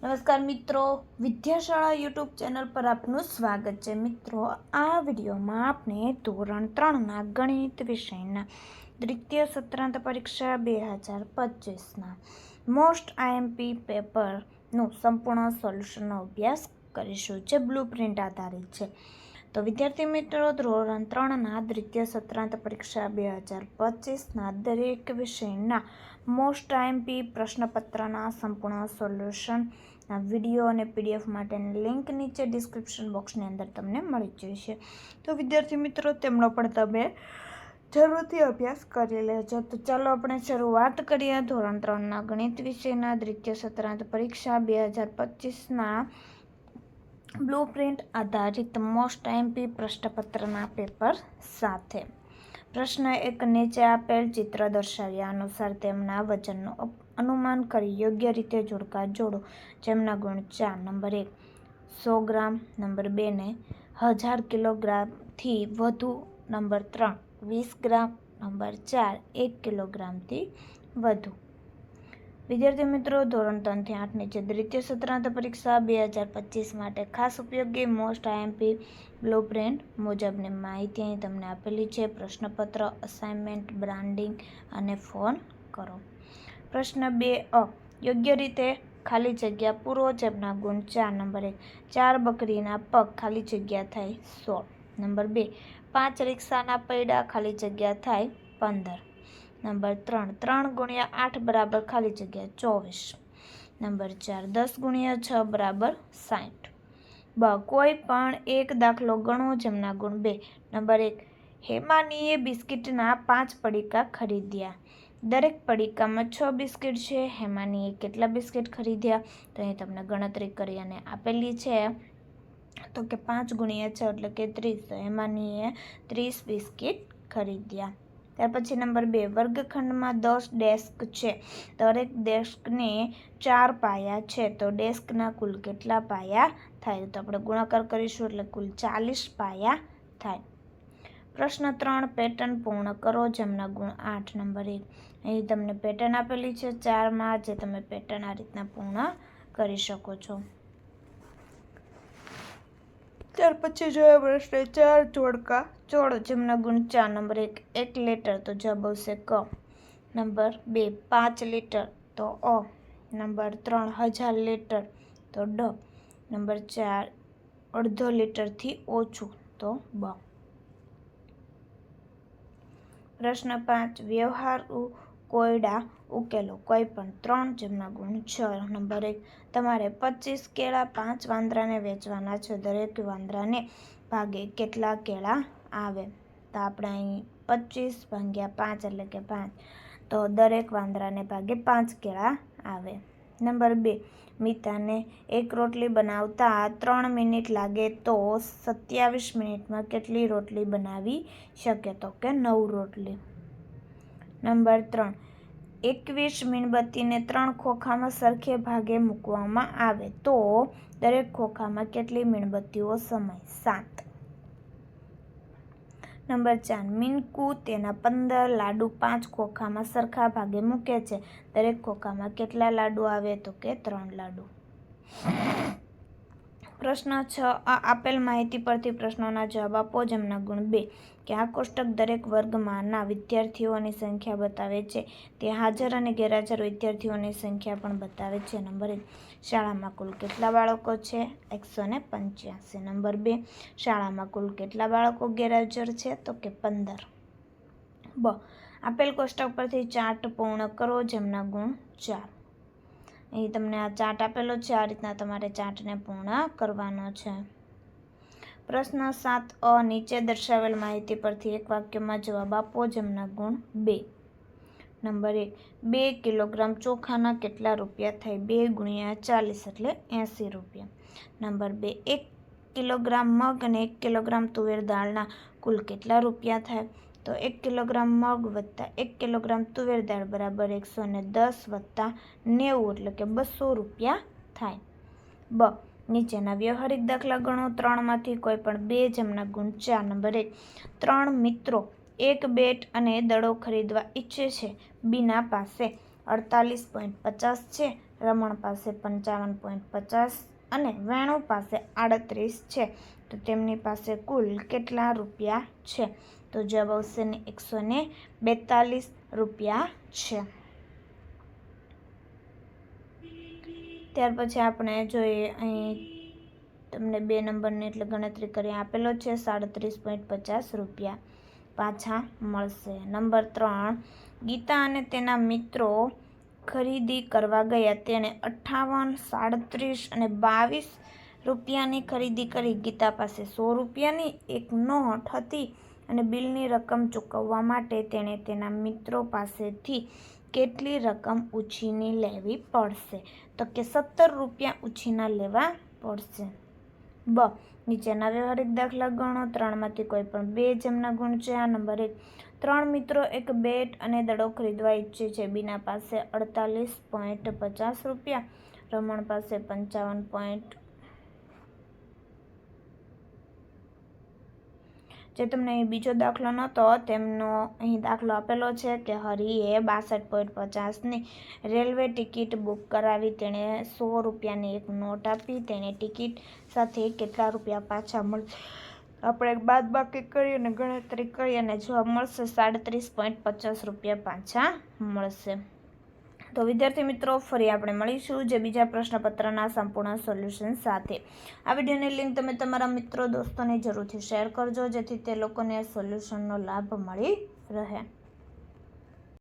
નમસ્કાર મિત્રો, વિદ્યાશાળા YouTube channel પર આપનું સ્વાગત છે. મિત્રો, આ વિડીયોમાં આપણે ધોરણ 3ના ગણિત વિષયના દ્વિતીય સત્રાંત પરીક્ષા 2025ના મોસ્ટ આઈએમપી પેપરનું સંપૂર્ણ સોલ્યુશનનો અભ્યાસ કરીશું, જે બ્લુ પ્રિન્ટ આધારિત છે. તો વિદ્યાર્થી મિત્રો, ધોરણ 3ના દ્વિતીય સત્રાંત પરીક્ષા 2025ના દરેક વિષયના મોસ્ટ આઈએમપી પ્રશ્નપત્રના સંપૂર્ણ સોલ્યુશન વિડીયો અને પીડીએફ માટેની લિંક નીચે ડિસ્ક્રિપ્શન બોક્સની અંદર તમને મળી જશે. તો વિદ્યાર્થી મિત્રો, તેમનો પણ તમે જરૂરથી અભ્યાસ કરી લેજો. તો ચાલો આપણે શરૂઆત કરીએ ધોરણ 3ના ગણિત વિષયના દ્વિતીય સત્રાંત પરીક્ષા 2025ના બ્લુ પ્રિન્ટ આધારિત મોસ્ટ આઈએમપી પ્રશ્નપત્રના પેપર સાથે. પ્રશ્ન 1. નીચે આપેલ ચિત્ર દર્શાવ્યા અનુસાર તેમના વજનનું અનુમાન કરી યોગ્ય રીતે જોડકા જોડો, જેમના ગુણ 4. નંબર 1 100 ગ્રામ. નંબર 2 ને 1000 કિલોગ્રામથી વધુ. નંબર 3 20 ગ્રામ. નંબર 4 1 કિલોગ્રામથી વધુ. વિદ્યાર્થી મિત્રો, ધોરણ 3થી 8 નીચે દ્વિતીય સત્રાંત પરીક્ષા 2025 માટે ખાસ ઉપયોગી મોસ્ટ આઈએમપી બ્લુ પ્રિન્ટ મુજબની માહિતી અહીં તમને આપેલી છે. પ્રશ્નપત્ર, અસાઇનમેન્ટ, બ્રાન્ડિંગ અને ફોન કરો. પ્રશ્ન 2 યોગ્ય રીતે ખાલી જગ્યા પૂરો, જેમના ગુણ 4. નંબર 1 4 બકરીના પગ, ખાલી જગ્યા થાય 16. નંબર 2 5 રિક્ષાના પૈડા, ખાલી જગ્યા થાય 15. નંબર 3 3 ગુણ્યા 8 બરાબર ખાલી જગ્યા 24. નંબર 4 10 ગુણ્યા 6 બરાબર 60. કોઈ પણ એક દાખલો ગણો, જેમના ગુણ 2. નંબર 1 હેમાનીએ બિસ્કિટના 5 પડીકા ખરીદ્યા. દરેક પડીકામાં 6 બિસ્કિટ છે. હેમાનીએ કેટલા બિસ્કિટ ખરીદ્યા? તો અહીં તમને ગણતરી કરી અને આપેલી છે. તો કે 5 ગુણ્યા 6 એટલે કે 30. તો હેમાનીએ 30 બિસ્કિટ ખરીદ્યા. ત્યાર પછી નંબર 2 વર્ગખંડમાં 10 ડેસ્ક છે. દરેક ડેસ્કને 4 પાયા છે. તો ડેસ્કના કુલ કેટલા પાયા થાય? તો આપણે ગુણાકાર કરીશું એટલે કુલ 40 પાયા થાય. પ્રશ્ન 3 પેટર્ન પૂર્ણ કરો, જેમના ગુણ 8. નંબર 1 અહીં તમને પેટર્ન આપેલી છે 4માં, જે તમે પેટર્ન આ રીતના પૂર્ણ કરી શકો છો. ત્યાર પછી જોઈએ પ્રશ્ન 4 જોડકા જોડો, જેમના ગુણ 4. નંબર 1 1 લીટર, તો જવાબ આવશે ક. નંબર 2 5 લીટર, તો અ. નંબર 3 1000 લીટર, તો ડ. નંબર 4 અડધો લીટરથી ઓછું, તો બ. પ્રશ્ન 5 વ્યવહારુ કોયડા ઉકેલો. કોઈ પણ 3, જેમના ગુણ 6. નંબર 1 તમારે 25 કેળા 5 વાંદરાને વેચવાના છે. દરેક વાંદરાને ભાગે કેટલા કેળા આવે? તો આપણે અહીં 25 ભાગ્યા 5 એટલે કે 5. તો દરેક વાંદરાને ભાગે 5 કેળા આવે. નંબર 2 મિતાને એક રોટલી બનાવતા 3 મિનિટ લાગે, તો 27 મિનિટમાં કેટલી રોટલી બનાવી શકે? તો કે 9 રોટલી. નંબર 3 21 મીણબત્તીને 3 ખોખામાં સરખે ભાગે મૂકવામાં આવે, તો દરેક ખોખામાં કેટલી મીણબત્તીઓ સમાય? 7. નંબર 4 મિનકુ તેના 15 લાડુ 5 ખોખામાં સરખા ભાગે મૂકે છે. દરેક ખોખામાં કેટલા લાડુ આવે? તો કે 3 લાડુ. પ્રશ્ન 6 આપેલ માહિતી પરથી પ્રશ્નોના જવાબ આપો, જેમના ગુણ 2. કે આ કોષ્ટક દરેક વર્ગમાંના વિદ્યાર્થીઓની સંખ્યા બતાવે છે. તે હાજર અને ગેરહાજર વિદ્યાર્થીઓની સંખ્યા પણ બતાવે છે. નંબર 1 શાળામાં કુલ કેટલા બાળકો છે? 185. નંબર 2 શાળામાં કુલ કેટલા બાળકો ગેરહાજર છે? તો કે 15. બ આપેલ કોષ્ટક પરથી ચાર્ટ પૂર્ણ કરો, જેમના ગુણ 4. અહીં તમને આ ચાર્ટ આપેલો છે, આ રીતના તમારે ચાર્ટને પૂર્ણ કરવાનો છે. પ્રશ્ન 7 નીચે દર્શાવેલ માહિતી પરથી એક વાક્યમાં જવાબ આપો, જેમના ગુણ 2. નંબર 1 2 કિલોગ્રામ ચોખાના કેટલા રૂપિયા થાય? 2 ગુણ્યા 40 એટલે 80 રૂપિયા. નંબર 2 1 કિલોગ્રામ મગ અને 1 કિલોગ્રામ તુવેર દાળના કુલ કેટલા રૂપિયા થાય? તો 1 કિલોગ્રામ મગ વત્તા 1 કિલોગ્રામ તુવેર દાળ બરાબર 110 વત્તા 90 એટલે કે 200 રૂપિયા થાય. બ નીચેના વ્યવહારિક દાખલા ગણો. 3માંથી કોઈ પણ 2, જેમના ગુણ 4. નંબર 1 3 મિત્રો એક બેટ અને દડો ખરીદવા ઈચ્છે છે. બીના પાસે 48.50 છે રમણ પાસે 55.50 અને વેણુ પાસે 38 છે. તો તેમની પાસે કુલ કેટલા રૂપિયા છે? તો જવાબ આવશે 142 રૂપિયા છે. ત્યાર પછી આપણે જોઈએ, અહીં તમને 2 નંબરની એટલે ગણતરી કરી આપેલો છે. 37.50 રૂપિયા પાછા મળશે. નંબર 3, ગીતા અને તેના મિત્રો ખરીદી કરવા ગયા. તેણે 58, 37 અને 22 રૂપિયાની ખરીદી કરી. ગીતા પાસે 100 રૂપિયાની એક નોટ હતી અને બિલની રકમ ચૂકવવા માટે તેણે તેના મિત્રો પાસેથી કેટલી રકમ ઉછીની લેવી પડશે? તો કે 17 રૂપિયા ઉછીના લેવા પડશે. બ, નીચેના વ્યવહારિક દાખલા ગણો. 3માંથી કોઈ પણ 2 જેમના ગુણ છે. આ નંબર 1, 3 મિત્રો એક બેટ અને દડો ખરીદવા ઈચ્છે છે. બીના પાસે 48.50 રૂપિયા, રમણ પાસે 55. જે તમને અહીં બીજો દાખલો નહોતો તેમનો અહીં દાખલો આપેલો છે કે હરિએ 62.50ની રેલવે ટિકિટ બુક કરાવી. તેણે 100 રૂપિયાની એક નોટ આપી. તેણે ટિકિટ સાથે કેટલા રૂપિયા પાછા મળશે? આપણે બાદબાકી કરી અને ગણતરી કરી અને જવાબ મળશે 37.50 રૂપિયા પાછા મળશે. તો વિદ્યાર્થી મિત્રો, ફરી આપણે મળીશું જે બીજા પ્રશ્નપત્રના સંપૂર્ણ સોલ્યુશન સાથે. આ વિડીયોની લિંક તમે તમારા મિત્રો દોસ્તોને જરૂરથી શેર કરજો, જેથી તે લોકોને સોલ્યુશનનો લાભ મળી રહે.